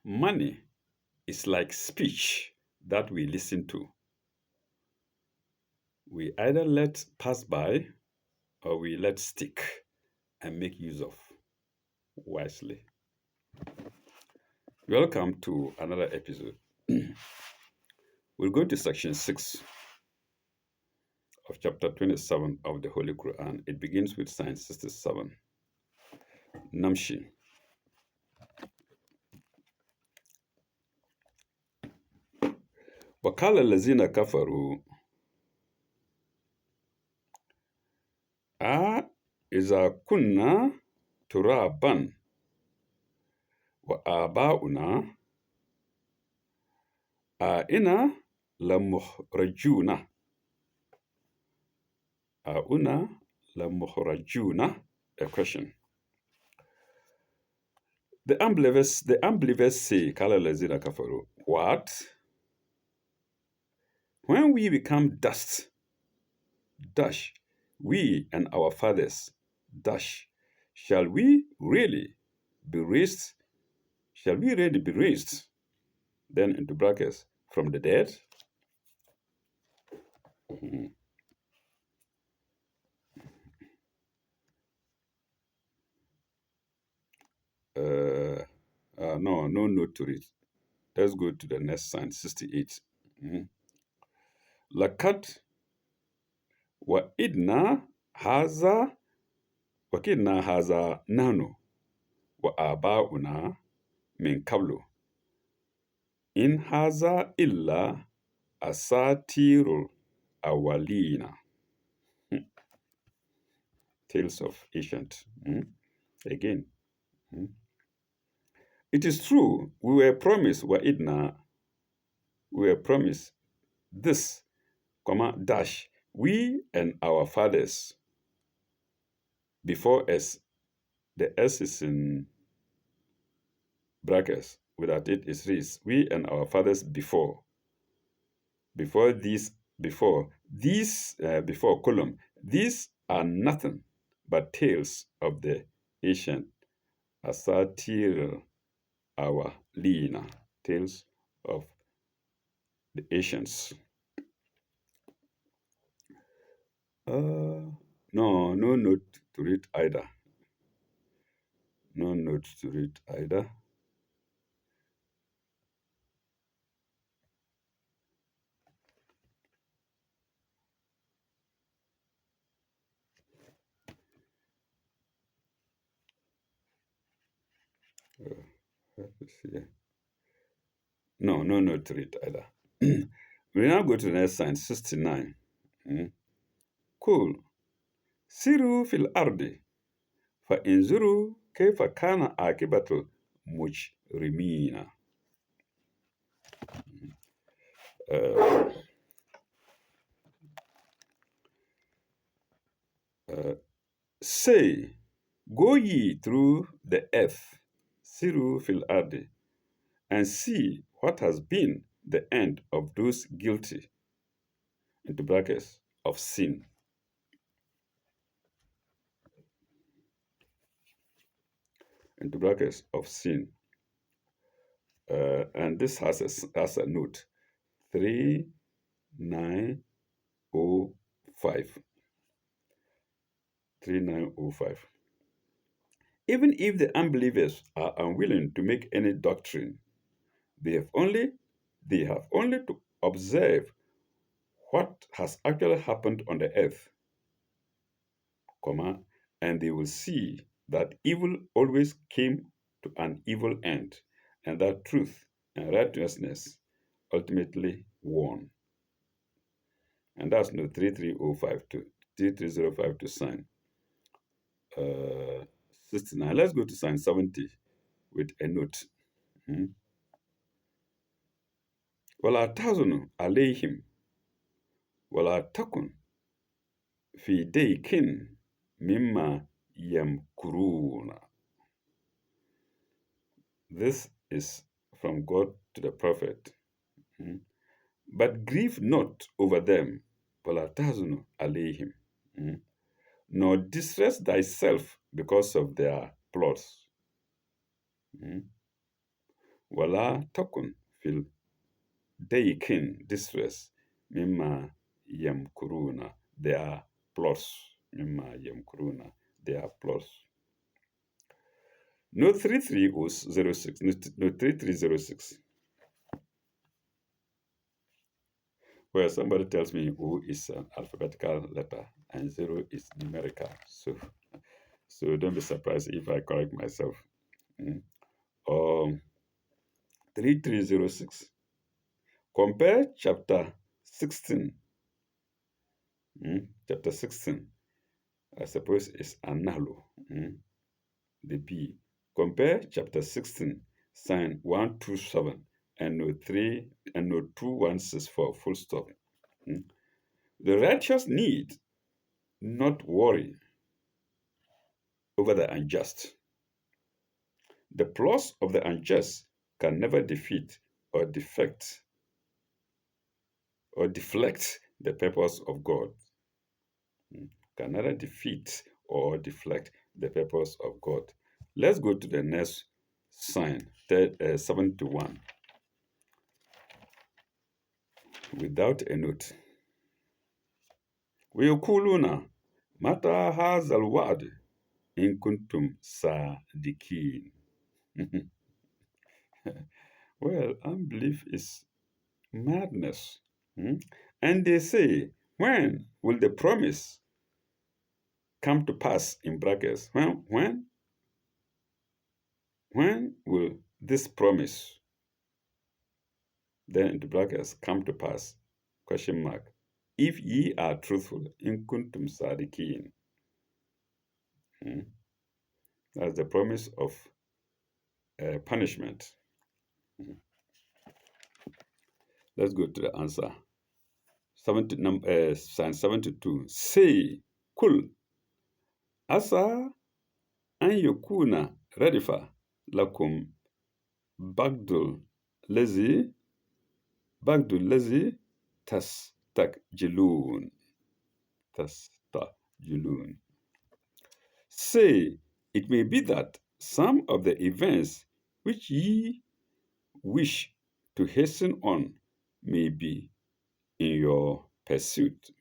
Money is like speech that we listen to. We either let pass by or we let stick and make use of wisely. Welcome to another episode. We'll go to section 6 of chapter 27 of the Holy Quran. It begins with sign 67. Namshi. وقال الذين كفروا إذا كنا ترابا وآباؤنا إنا لمخرجون أئنا لمخرجون. A question. The unbelievers say, Kala lazina kafaru. What? When we become dust, dash, we and our fathers, dash, shall we really be raised? Shall we really be raised? Then into brackets, from the dead? Mhm. No note to it. Let's go to the next sign, 68. Lakat wa idna haza wakidna haza nanu wa abauna min kablu in haza illa asatirul awalina. Tales of ancient. Again. It is true, we were promised this, dash, we and our fathers before us. The S is in brackets, without it is raised. We and our fathers before column. These are nothing but tales of the ancient. Asatir our Lina, tales of the ancients. No note to read either. No note to read either. No note to read either. We now go to the next sign, 69. Cool. Siru fil ardi fa inzuru kayfa kana akibatu mujrimina. Say, go ye through the earth, Siru fil ardi, and see what has been the end of those guilty, into brackets, of sin. Into brackets, of sin. And this has a note, 3905. 3905. Even if the unbelievers are unwilling to make any doctrine, they have only to observe what has actually happened on the earth, and they will see that evil always came to an evil end, and that truth and righteousness ultimately won. And that's no 3305 to sign 69. Let's go to sign 70 with a note. ولا تحزنوا عليهم ولا تكن في ضيق مما يمكرون. This is from God to the prophet. But grieve not over them, ولا تحزنوا عليهم, nor distress thyself because of their plots. ولا تكن في الضيق distress مما يمكرون. They are plots. مما يمكرون. They are plots. No 3306. No 3306. Where somebody tells me O is an alphabetical letter and 0 is numerical. So don't be surprised if I correct myself. Mm. 3306. Compare chapter 16. Chapter 16, I suppose, is Analu. The B. Compare chapter 16, sign 127 and note 3 and note 2164, full stop. The righteous need not worry over the unjust. The plots of the unjust can never defeat or deflect the purpose of God. Can neither defeat or deflect the purpose of God. Let's go to the next sign, 71, without a note. ويقولون متى هذا الوعد إن كنتم صادقين. Well, unbelief is madness. And they say, when will the promise come to pass, in brackets? When will this promise, then into brackets, come to pass? Question mark. If ye are truthful, in kuntum sadiqin. That's the promise of punishment. Let's go to the answer. Sign 72. Say, kul, asa an yakuna radifa lakum bagdul lazi tastakjilun. Say, it may be that some of the events which ye wish to hasten on may be in your pursuit.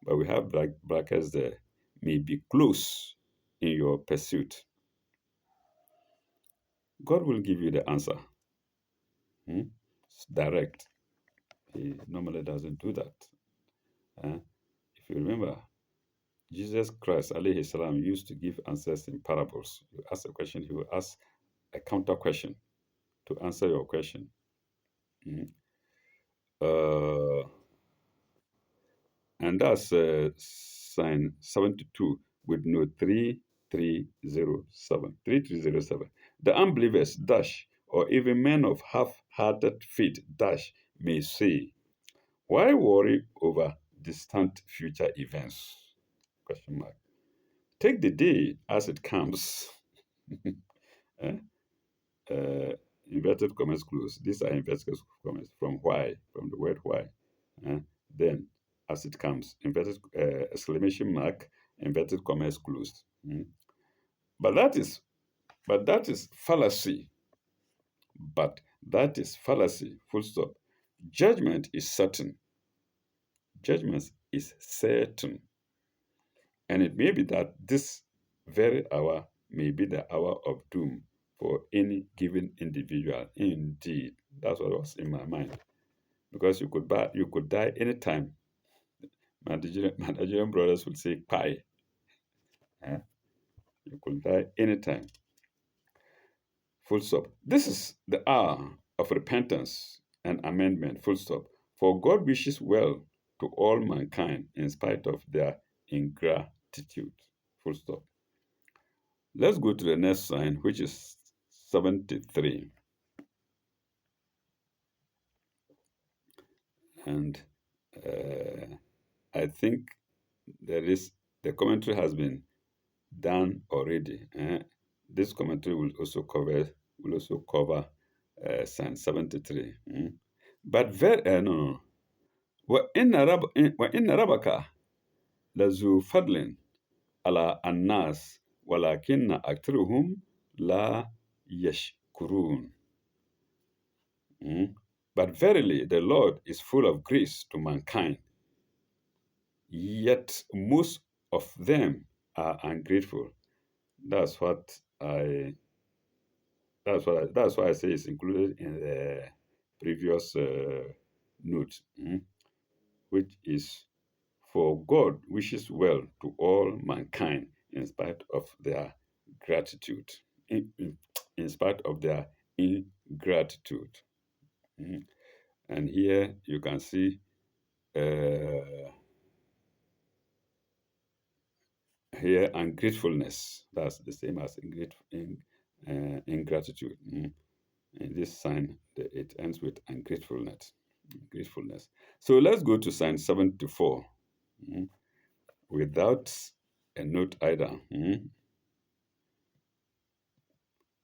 But we have brackets there. May be close in your pursuit. God will give you the answer. It's direct. He normally doesn't do that. If you remember, Jesus Christ, alayhi salam, used to give answers in parables. You ask a question, he will ask a counter question to answer your question. And that's sign 72 with no 3307. 3307. The unbelievers dash, or even men of half-hearted faith dash, may say, why worry over distant future events? Question mark. Take the day as it comes. Inverted commas close. These are inverted commas. From why? From the word why. Then, as it comes, inverted exclamation mark, inverted commas closed. But that is fallacy. But that is fallacy. Full stop. Judgment is certain. Judgment is certain. And it may be that this very hour may be the hour of doom for any given individual. Indeed, that's what was in my mind. Because you could die anytime. My Nigerian brothers would say pie. You could die anytime. Full stop. This is the hour of repentance and amendment. Full stop. For God wishes well to all mankind in spite of their ingratitude. Full stop. Let's go to the next sign, which is 73. And I think the commentary has been done already. This commentary will also cover sign 73. But no. وَإِنَّ رَبَّكَ لَذُو فَضْلٍ عَلَى النَّاسِ وَلَكِنَّ أَكْثَرَهُمْ لَا Kurun. But verily, the Lord is full of grace to mankind, yet most of them are ungrateful. That's what I. That's why I say it's included in the previous note, which is for God wishes well to all mankind in spite of their gratitude, in spite of their ingratitude. And here you can see here ungratefulness. That's the same as ingratitude. In this sign, it ends with ungratefulness. Gratefulness. So let's go to sign 74 without a note either.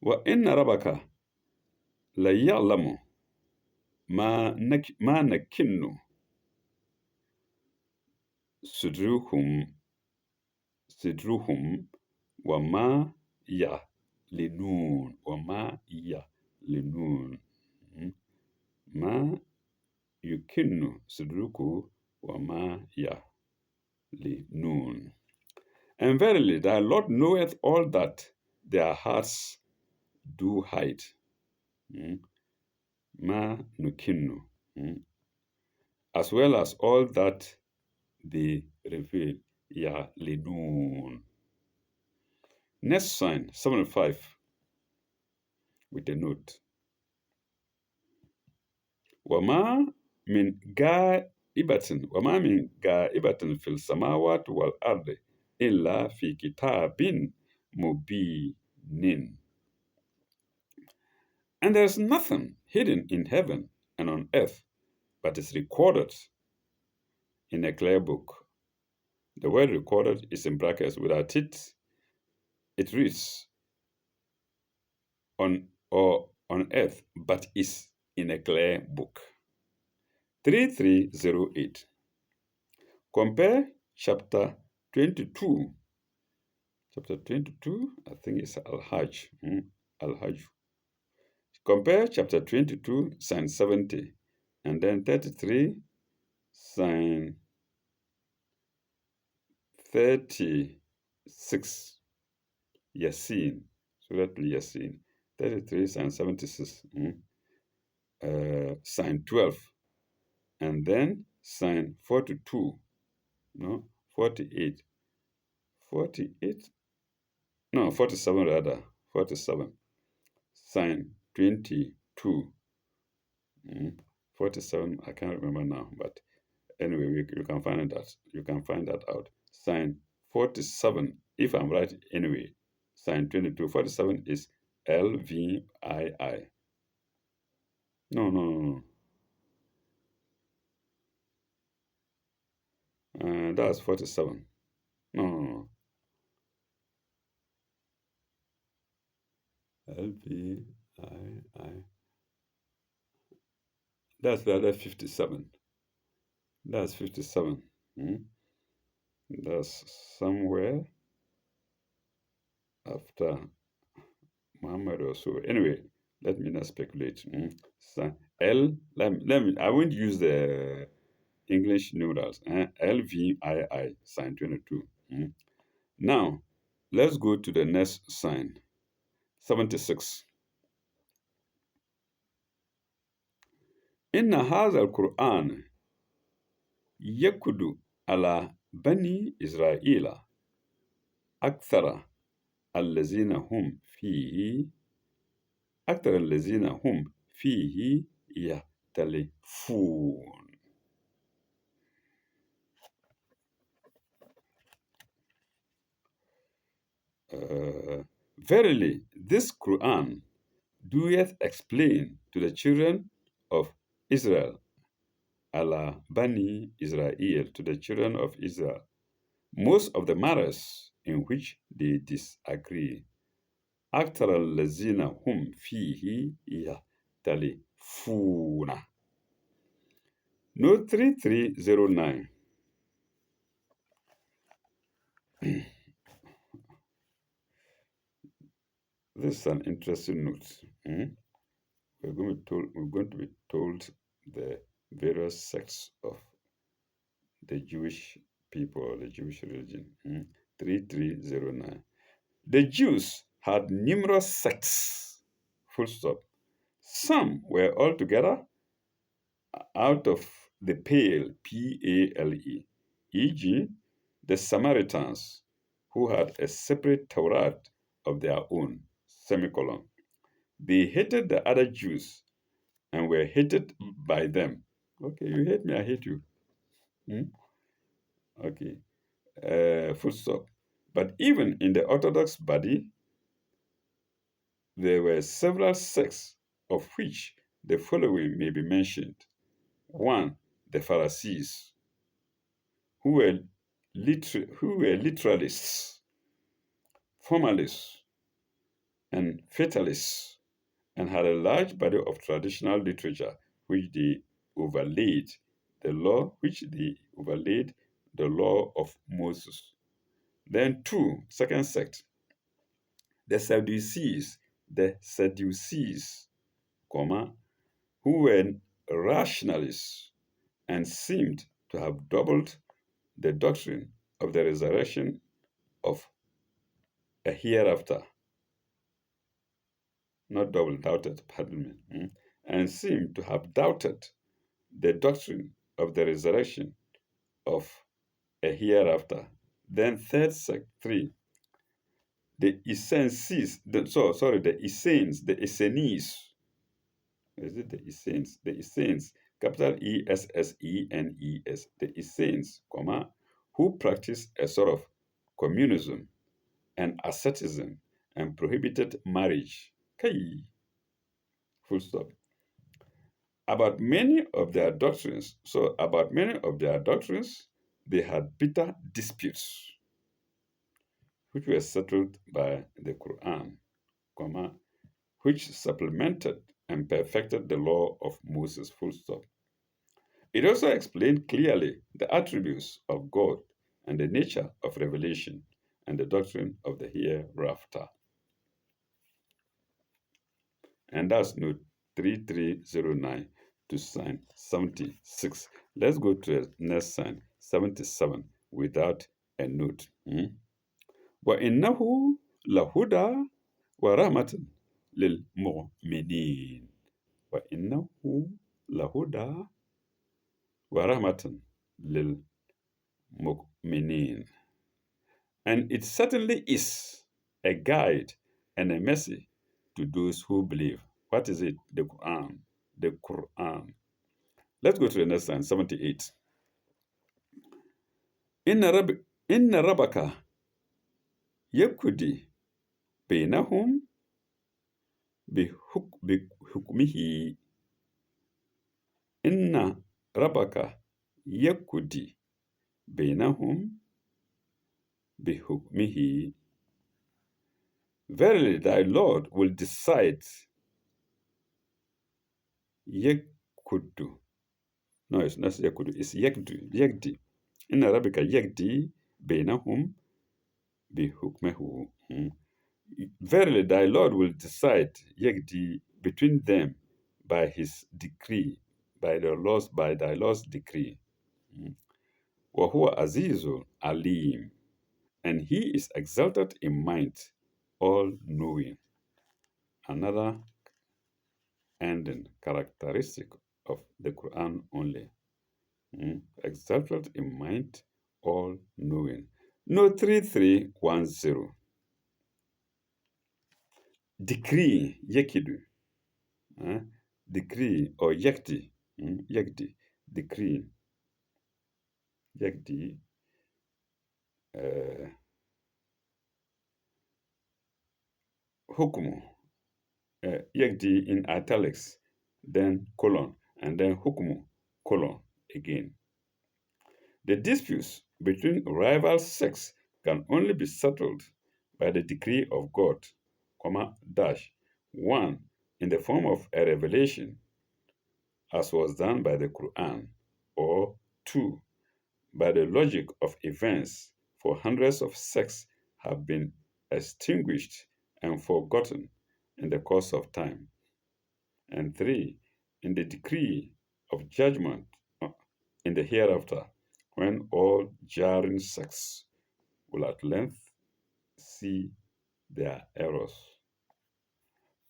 وإن ربك ليعلم ما نكن صدرهم وما يعلنون ما يكن صدرك وما يعلنون. And verily, thy Lord knoweth all that their hearts do hide. Ma nukinu. As well as all that they reveal. Ya linun. Next sign, 75, with a note. وما من غائبة في السماوات والأرض إلا في كتاب مبين. And there is nothing hidden in heaven and on earth, but is recorded in a clear book. The word recorded is in brackets. Without it, it reads on earth, but is in a clear book. 3308. Compare chapter 22. Chapter 22, I think it's Al-Hajj. Al-Hajj. Compare chapter 22, sign 70, and then 33, sign 36. Yasin. Surat Yasin. 33, sign 76. Sign 12. And then sign 42. No, 48. 48. No, 47 rather. 47. Sign 22. 47, I can't remember now, but anyway, you can find that. You can find that out. Sign 47, if I'm right anyway. Sign 22. 47 is LVII. No. That's 47. No. LVII. That's the other 57. That's 57. That's somewhere after Muhammad or so. Anyway, let me not speculate. So I won't use the English numerals. LVII, sign 22. Now, let's go to the next sign, 76. إن هذا القرآن يكد على بني إسرائيل أكثر الذين هم فيه يختلفون. Verily, this Quran doeth explain to the children of Israel, Allah Bani Israel, to the children of Israel, most of the matters in which they disagree. أكثر الذين هم فيه يختلفون. Note 3309. This is an interesting note. We're going to be told the various sects of the Jewish people or the Jewish religion. 3309. The Jews had numerous sects. Full stop. Some were altogether out of the pale, Pale, e.g., the Samaritans, who had a separate Torah of their own, semicolon. They hated the other Jews and were hated by them. Okay, you hate me, I hate you. Hmm? Okay, full stop. But even in the Orthodox body, there were several sects, of which the following may be mentioned. One, the Pharisees, who were, who were literalists, formalists, and fatalists, and had a large body of traditional literature which they overlaid the law of Moses. Then two, second sect, the Sadducees, comma, who were rationalists and seemed to have doubled the doctrine of the resurrection of a hereafter, not double doubted, pardon me, and seemed to have doubted the doctrine of the resurrection of a hereafter. Then third sect, three, the Essenes, the Essenes, the Essenes, is it the Essenes? The Essenes, capital Essenes, the Essenes, comma, who practiced a sort of communism and asceticism and prohibited marriage. Kai, full stop. About many of their doctrines, they had bitter disputes, which were settled by the Quran, comma, which supplemented and perfected the law of Moses, full stop. It also explained clearly the attributes of God and the nature of revelation and the doctrine of the hereafter. And that's note 3309 to sign 76. Let's go to the next sign, 77, without a note. وَإِنَّهُ لَهُدًى وَرَحْمَةٌ لِلْمُؤْمِنِينَ وَإِنَّهُ لَهُدًى وَرَحْمَةٌ لِلْمُؤْمِنِينَ. And it certainly is a guide and a mercy to those who believe. What is it? The Quran. The Quran. Let's go to the next line, 78. Inna rabbaka yakudi bainahum bihukmihi. Inna rabbaka yakudi bainahum bihukmihi. Verily, thy Lord will decide. Yakudu. No, it's not yakudu. It's yagdi. Inna rabbika yagdi bainahum bihukmehu. Verily, thy Lord will decide yagdi between them by his decree, by thy Lord's decree. Wahuwa azizul alim, and he is exalted in might, all knowing. Another ending characteristic of the Quran only. Exalted in might, all knowing. No 3310. Decree, yekidu. Decree or yakdi. Yakdi. Decree. Yakdi. Hukumu. Yakdi in italics. Then colon. And then hukumu. Colon. Again. The disputes between rival sects can only be settled by the decree of God, comma, dash, one, in the form of a revelation, as was done by the Quran, or two, by the logic of events, for hundreds of sects have been extinguished and forgotten in the course of time. And 3, in the decree of judgment in the hereafter, when all jarring sects will at length see their errors.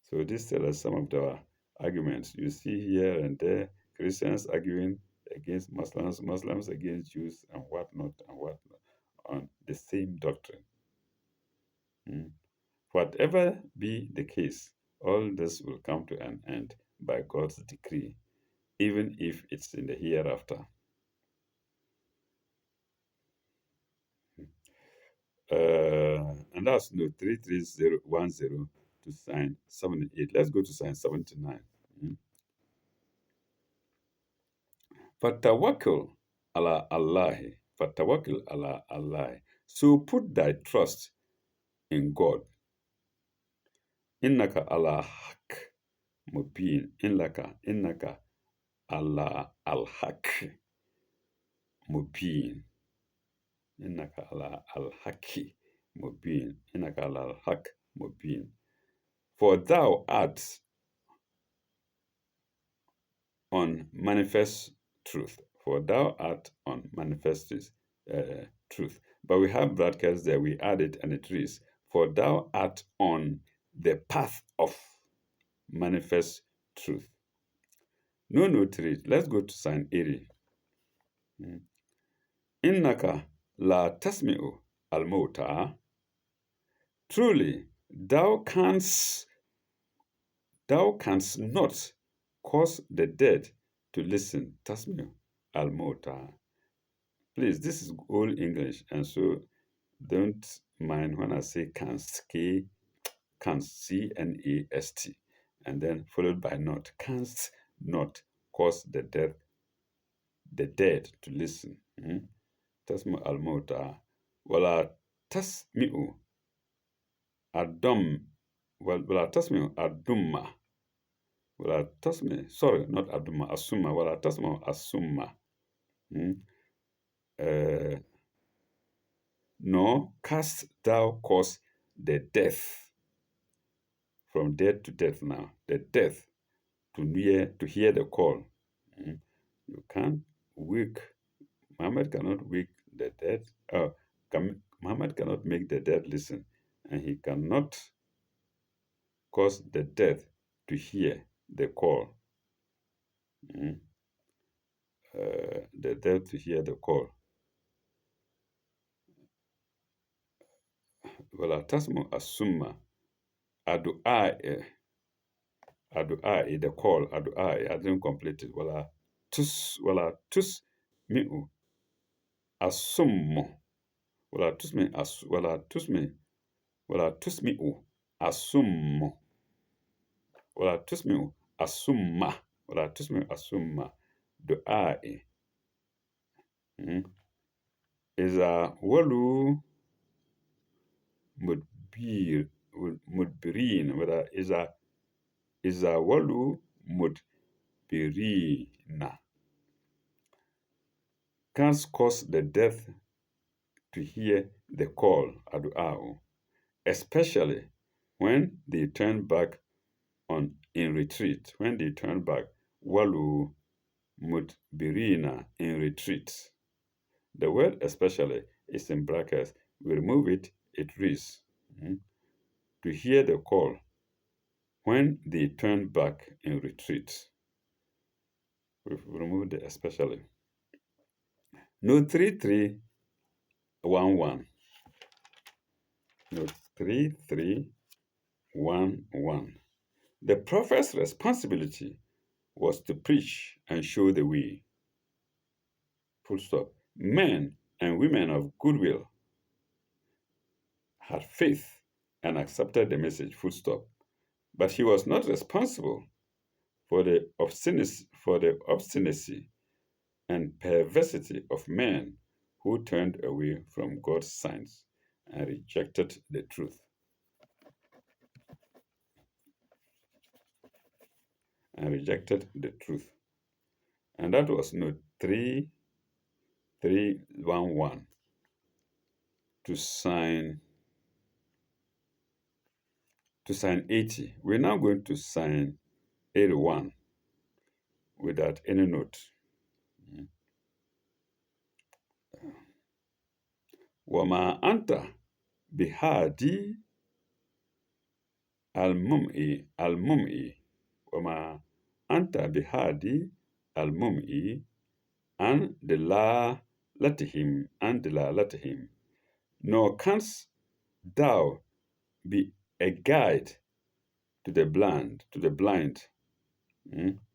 So these tell us some of the arguments you see here and there. Christians arguing against Muslims, Muslims against Jews, and whatnot on the same doctrine. Whatever be the case, all this will come to an end by God's decree, even if it's in the hereafter. And that's note 33010 to sign 78. Let's go to sign 79. Fatawakkul ala Allah. Fatawakkul ala Allah. So put thy trust in God. Innaka ala haq mubin. Innaka ala al haq mubin. Innaka ala al haqi mubin. Innaka ala al haq mubin. For thou art on manifest truth. For thou art on manifest truth. But we have brackets there, we add it and it reads, for thou art on the path of manifest truth. No note read. Let's go to sign 80. Innaka la tasmi'u al-mauta. Truly, thou canst not cause the dead to listen. Tasmi'u al-mauta. Please, this is old English, and so don't mind when I say canst, C-N-A-S-T, and then followed by not. Canst not cause the dead to listen. Tasmu al-mauta. Wala tasmi'u adum. Wala tasmi'u adumma. Wala tasmi. Sorry, not adumma. Asumma. Wala tasmu asumma. Nor canst thou cause the deaf, from death to death now, the deaf to hear the call. You can't wake, Muhammad cannot wake the dead. Muhammad cannot make the dead listen, and he cannot cause the deaf to hear the call. The deaf to hear the call. Wala tasmu asumma adu'a the call adu'a I didn't complete it. Wala tus mi'u asummu. Wala tusmi'u asummu. Wala tusmi'u asumma. Wala tusmi'u asumma. Du'a'i. Iza walu mudbirin. Wala iza walu mudbirina. Can't cause the deaf to hear the call, adu'a'u, especially when they turn back in retreat. When they turn back, walu mudbirina, in retreat. The word especially is in brackets. We remove it, it reads, to hear the call when they turn back in retreat. We've removed the especially. Note 3311. Note 3311. The prophet's responsibility was to preach and show the way. Full stop. Men and women of goodwill had faith and accepted the message. Full stop. But he was not responsible for the obstinacy and perversity of men who turned away from God's signs and rejected the truth. And that was note 3311 to sign to sign 80. We're now going to sign 81 without any note. وما أنت بهادي الممئي وما أنت بهادي الممئي عن دلالتهم nor canst thou be a guide to the blind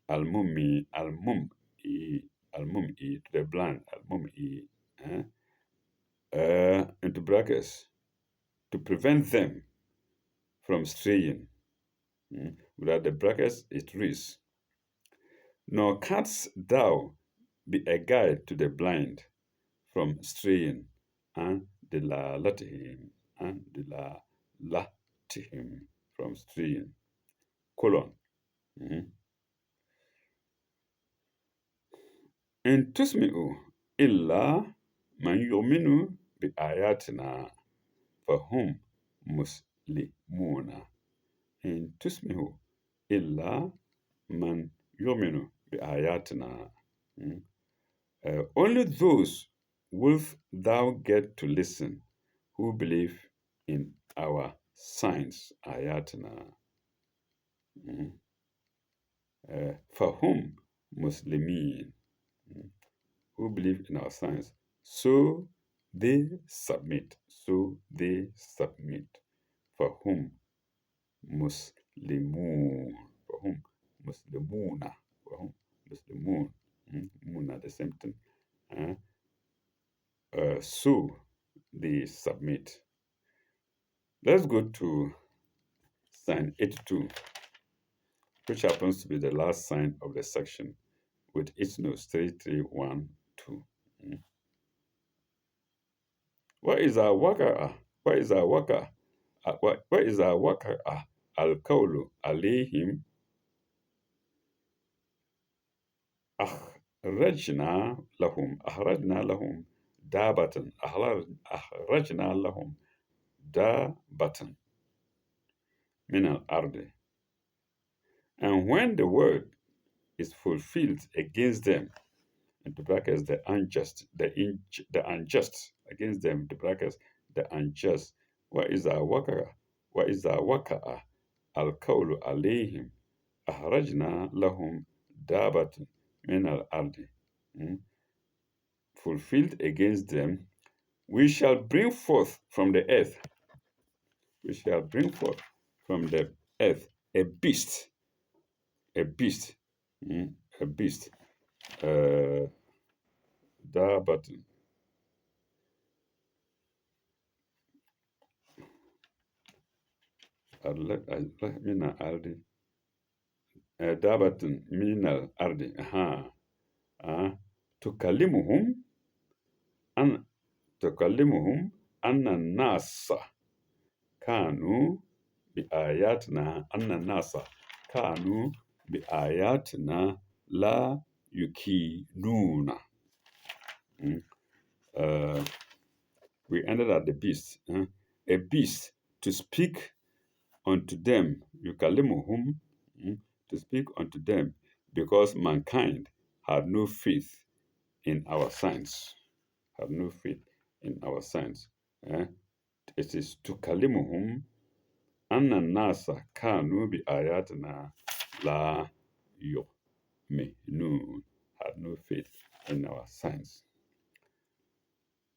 al-mum'i to the blind al-mum'i into brackets to prevent them from straying. Without the brackets, it reads, nor canst thou be a guide to the blind from straying, and delalatihim from straying. Colon. إن تسمعوا إلا من يؤمن بآياتنا فهم مسلمون. إن تسمعوا إلا من يؤمن بآياتنا. Only those wilt thou get to listen who believe in our signs, ayatna. فهم مسلمين, who believe in our signs, so they submit. فهم مسلمون. فهم مسلمون. فهم مسلمون. Muna, the same thing. So they submit. Let's go to sign 82, which happens to be the last sign of the section with its notes 3312. What is our waka'a? What is our waka'a? What is our waka'a? Al-Qawlu alayhim أخرجنا لهم دابة أخرجنا لهم دابة من الأرض. And when the word is fulfilled against them, into brackets the unjust, the unjust against them, into brackets the unjust. What is our waka'a? What is our waka'a? Al-Qawlu alayhim أخرجنا لهم دابة من الأرض. Fulfilled against them, we shall bring forth from the earth. We shall bring forth from the earth a beast. A beast. A beast. Dabatun. Mina ardi. Dabatun minal ardi. Tukalimuhum anna nasa kanu bi ayatina anna nasa kanu bi ayatina la yukinuna. We ended at the beast. A beast to speak unto them, yukalimuhum, to speak unto them, because mankind had no faith in our signs. Had no faith in our signs. It is to kalimuhum anna nasa kanu bi ayatina la yu'minun. Had no faith in our signs.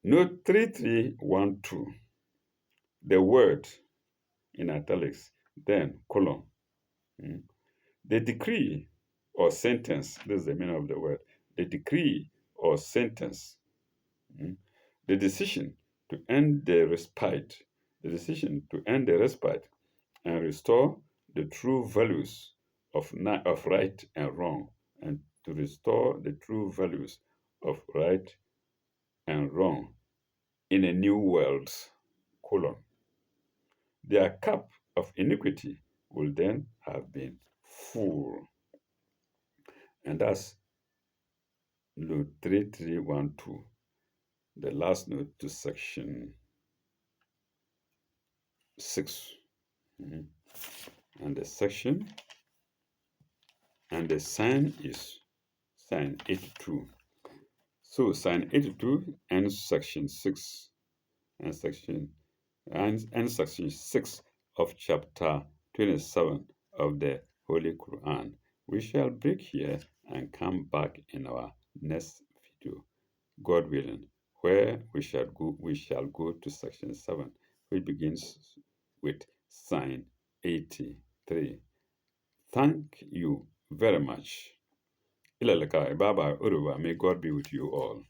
Note 3312. The word in italics, then colon. The decree or sentence, this is the meaning of the word. The decree or sentence, the decision to end the respite, and restore the true values of right and wrong, and to restore the true values of right and wrong in a new world, colon. Their cup of iniquity will then have been full. And that's note 3312, the last note to section 6. and the section, and the sign is sign 82. So sign 82 ends section 6 and section 6 of chapter 27 of the Holy Quran. We shall break here and come back in our next video, God willing, where we shall go to section 7, which begins with sign 83. Thank you very much. Ilalaka, bye bye, Uruba. May God be with you all.